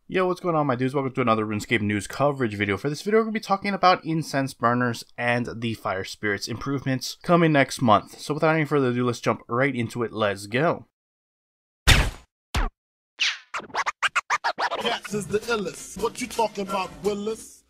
Yo, what's going on, my dudes? Welcome to another RuneScape news coverage video. For this video, we're going to be talking about incense burners and the fire spirits improvements coming next month. So without any further ado, let's jump right into it. Let's go. Cats is the illest. What you talking about, Willis?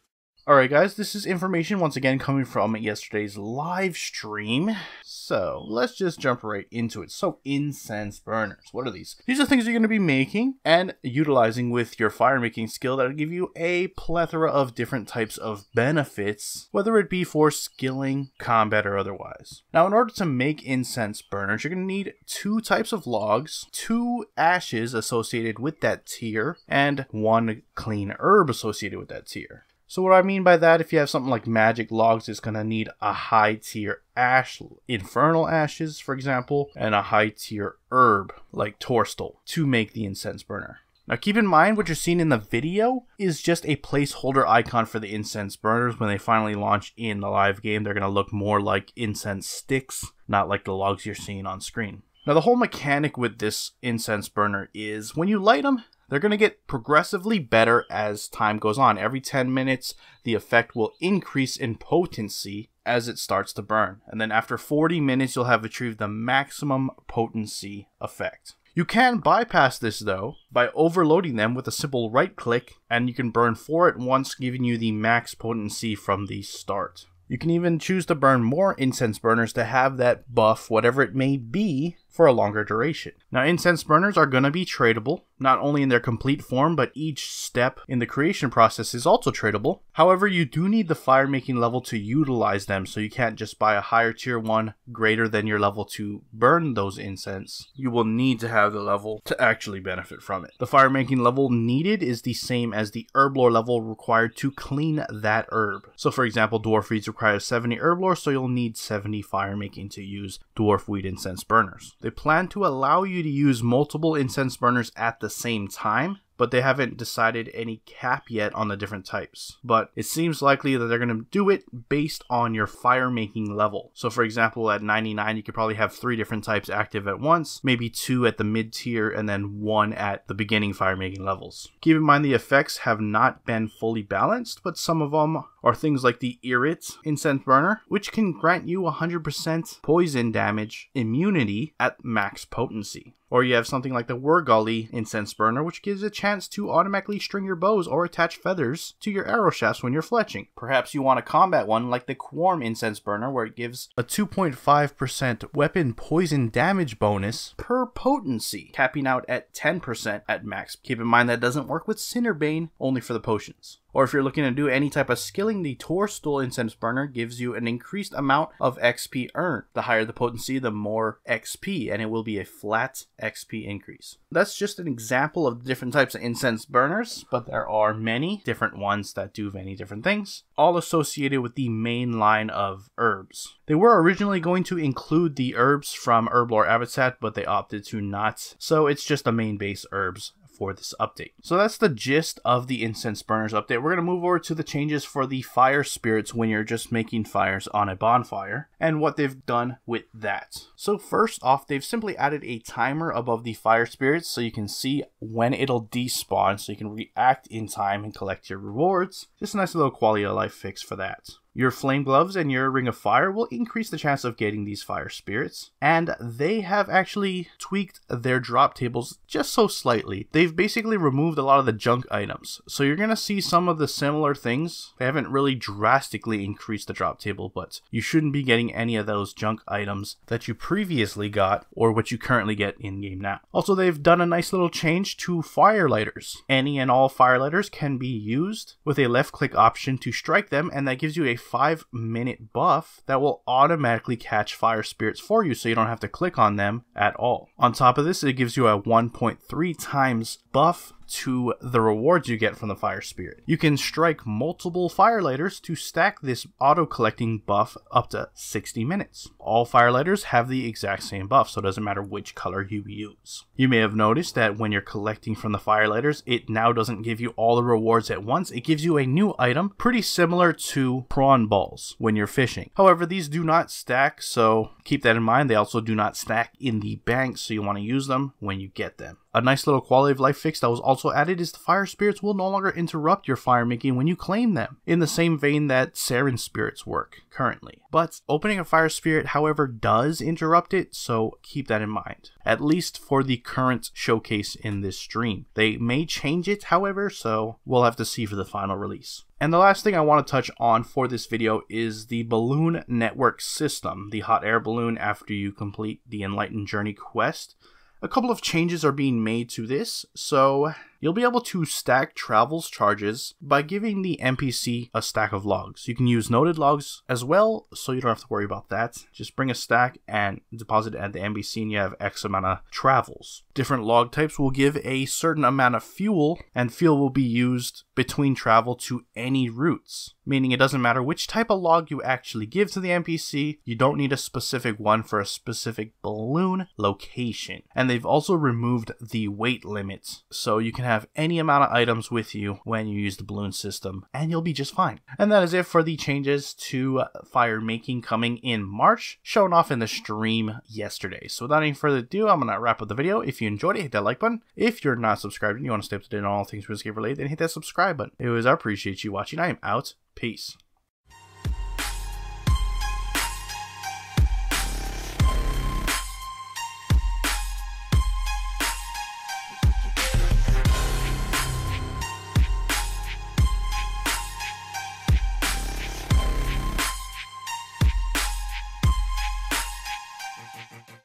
Alright guys, this is information once again coming from yesterday's live stream. So let's just jump right into it. So incense burners, what are these? These are things you're going to be making and utilizing with your fire making skill that'll give you a plethora of different types of benefits, whether it be for skilling, combat, or otherwise. Now in order to make incense burners, you're going to need 2 types of logs, 2 ashes associated with that tier, and 1 clean herb associated with that tier. So what I mean by that, if you have something like magic logs, it's going to need a high tier ash, infernal ashes for example, and a high tier herb like torstal to make the incense burner. Now keep in mind what you're seeing in the video is just a placeholder icon for the incense burners. When they finally launch in the live game, they're going to look more like incense sticks, not like the logs you're seeing on screen. Now the whole mechanic with this incense burner is when you light them, they're going to get progressively better as time goes on. Every 10 minutes, the effect will increase in potency as it starts to burn. And then after 40 minutes, you'll have achieved the maximum potency effect. You can bypass this though by overloading them with a simple right click, and you can burn 4 at once, giving you the max potency from the start. You can even choose to burn more incense burners to have that buff, whatever it may be, for a longer duration. Now incense burners are going to be tradable, not only in their complete form, but each step in the creation process is also tradable. However, you do need the fire making level to utilize them, so you can't just buy a higher tier 1 greater than your level to burn those incense. You will need to have the level to actually benefit from it. The fire making level needed is the same as the herb lore level required to clean that herb. So for example, dwarf weeds require 70 herb lore, so you'll need 70 fire making to use dwarf weed incense burners. They plan to allow you to use multiple incense burners at the same time, but they haven't decided any cap yet on the different types. But it seems likely that they're going to do it based on your fire making level. So for example, at 99, you could probably have 3 different types active at once, maybe 2 at the mid tier, and then 1 at the beginning fire making levels. Keep in mind the effects have not been fully balanced, but some of them are things like the Irrit incense burner, which can grant you 100% poison damage immunity at max potency. Or you have something like the Wurgully incense burner, which gives a chance to automatically string your bows or attach feathers to your arrow shafts when you're fletching. Perhaps you want a combat one like the Quorm incense burner, where it gives a 2.5% weapon poison damage bonus per potency, capping out at 10% at max. Keep in mind that doesn't work with Cinderbane, only for the potions. Or if you're looking to do any type of skilling, the Torstal incense burner gives you an increased amount of XP earned. The higher the potency, the more XP, and it will be a flat XP increase. That's just an example of the different types of incense burners, but there are many different ones that do many different things, all associated with the main line of herbs. They were originally going to include the herbs from Herblore Habitat, but they opted to not, so it's just the main base herbs for this update. So that's the gist of the incense burners update. We're going to move over to the changes for the fire spirits when you're just making fires on a bonfire and what they've done with that. So first off, they've simply added a timer above the fire spirits so you can see when it'll despawn, so you can react in time and collect your rewards. Just a nice little quality of life fix for that. Your flame gloves and your ring of fire will increase the chance of getting these fire spirits, and they have actually tweaked their drop tables just so slightly. They've basically removed a lot of the junk items, so you're going to see some of the similar things. They haven't really drastically increased the drop table, but you shouldn't be getting any of those junk items that you previously got or what you currently get in game now. Also, they've done a nice little change to firelighters. Any and all firelighters can be used with a left click option to strike them, and that gives you a 5-minute buff that will automatically catch fire spirits for you, so you don't have to click on them at all. On top of this, it gives you a 1.3 times buff to the rewards you get from the fire spirit. You can strike multiple firelighters to stack this auto collecting buff up to 60 minutes. All firelighters have the exact same buff, so it doesn't matter which color you use. You may have noticed that when you're collecting from the firelighters, it now doesn't give you all the rewards at once. It gives you a new item pretty similar to prawn balls when you're fishing. However, these do not stack, so keep that in mind. They also do not stack in the bank, so you want to use them when you get them. A nice little quality of life fix that was also added is the fire spirits will no longer interrupt your fire making when you claim them, in the same vein that Saren spirits work currently. But opening a fire spirit, however, does interrupt it, so keep that in mind. At least for the current showcase in this stream. They may change it, however, so we'll have to see for the final release. And the last thing I want to touch on for this video is the balloon network system, the hot air balloon after you complete the Enlightened Journey quest. A couple of changes are being made to this, so you'll be able to stack travels charges by giving the NPC a stack of logs. You can use noted logs as well, so you don't have to worry about that. Just bring a stack and deposit it at the NPC and you have X amount of travels. Different log types will give a certain amount of fuel, and fuel will be used between travel to any routes. Meaning it doesn't matter which type of log you actually give to the NPC, you don't need a specific one for a specific balloon location. And they've also removed the weight limit, so you can have any amount of items with you when you use the balloon system, and you'll be just fine. And that is it for the changes to Firemaking coming in March, shown off in the stream yesterday. So without any further ado, I'm going to wrap up the video. If you enjoyed it, hit that like button. If you're not subscribed and you want to stay up to date on all things RuneScape related, then hit that subscribe button. I appreciate you watching. I am out. Peace.